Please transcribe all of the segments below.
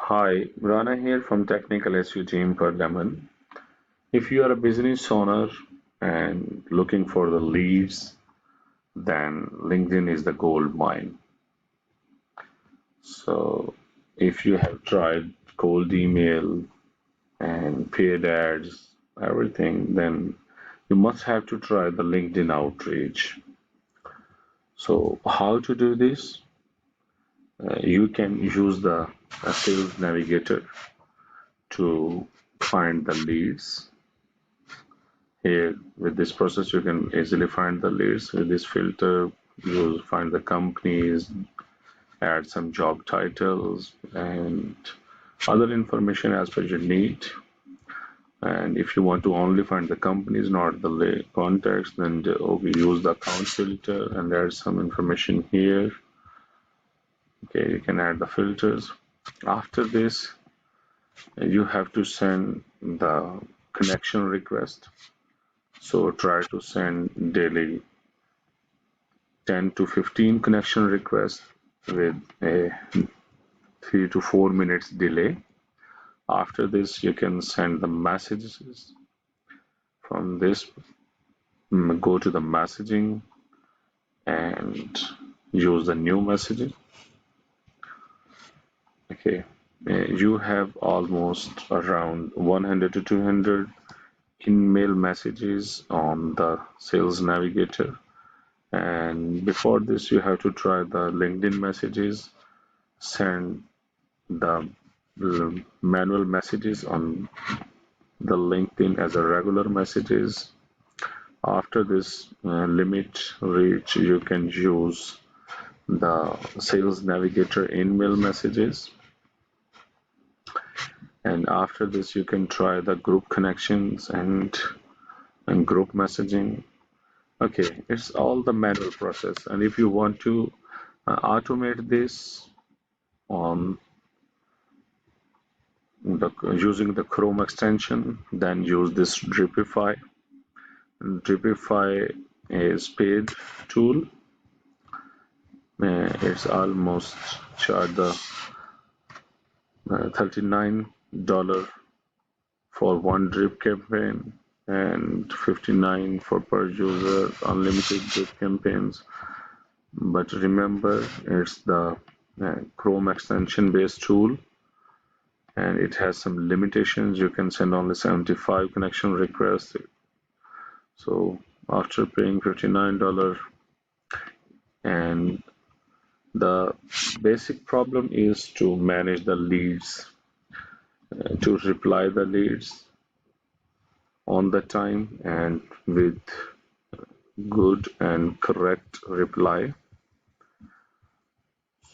Hi, Rana here from Technical SU team for Lemon. If you are a business owner and looking for the leads, then LinkedIn is the gold mine. So, if you have tried cold email and paid ads, everything, then you must have to try the LinkedIn outreach. So, how to do this? You can use the sales navigator to find the leads. Here, with this process, you can easily find the leads. With this filter, you'll find the companies, add some job titles, and other information as per your need. And if you want to only find the companies, not the contacts, then we use the account filter and add some information here. Okay, you can add the filters. After this, you have to send the connection request. So try to send daily 10 to 15 connection requests with a 3 to 4 minutes delay. After this, you can send the messages. From this, go to the messaging and use the new messaging. Okay, you have almost around 100 to 200 email messages on the sales navigator. And before this, you have to try the LinkedIn messages, send the manual messages on the LinkedIn as a regular messages. After this limit reach, you can use the sales navigator email messages. And after this, you can try the group connections and group messaging. Okay, it's all the manual process. And if you want to automate this on using the Chrome extension, then use this Dripify. Dripify is paid tool. It's almost charge the $39 for one drip campaign and 59 for per user unlimited drip campaigns. But remember, it's the Chrome extension based tool and it has some limitations. You can send only 75 connection requests. So after paying $59, and the basic problem is to manage the leads, to reply the leads on the time and with good and correct reply.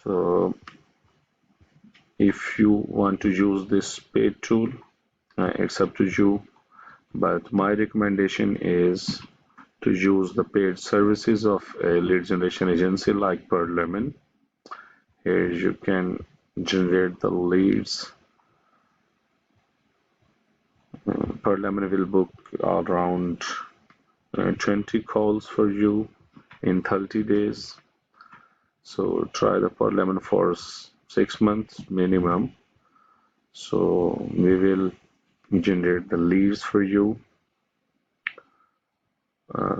So if you want to use this paid tool, it's up to you. But my recommendation is to use the paid services of a lead generation agency like Lemon. Here you can generate the leads. Lemon will book around 20 calls for you in 30 days. So try the Lemon for 6 months minimum. So we will generate the leads for you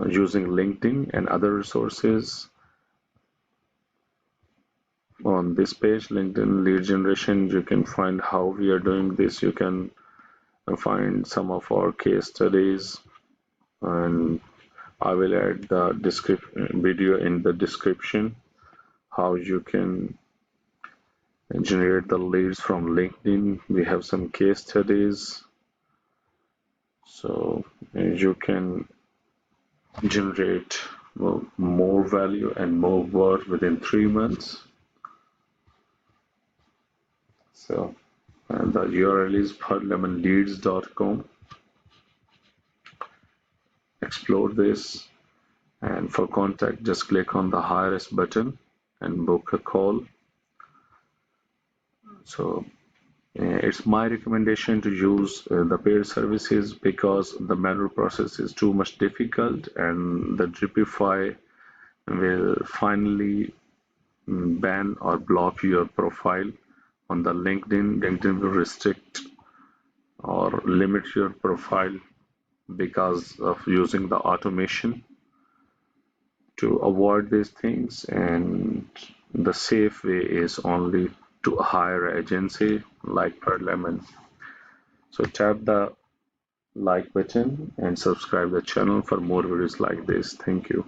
using LinkedIn and other resources. On this page, LinkedIn lead generation, you can find how we are doing this. You can find some of our case studies, and I will add the video in the description how you can generate the leads from LinkedIn. We have some case studies, so you can generate more value and more work within 3 months. So the URL is perlemonleads.com. Explore this, and for contact, just click on the Hire Us button and book a call. So it's my recommendation to use the paid services because the manual process is too much difficult, and the Dripify will finally ban or block your profile On the LinkedIn will restrict or limit your profile because of using the automation to avoid these things. And the safe way is only to hire agency like per lemon. So tap the like button and subscribe the channel for more videos like this. Thank you.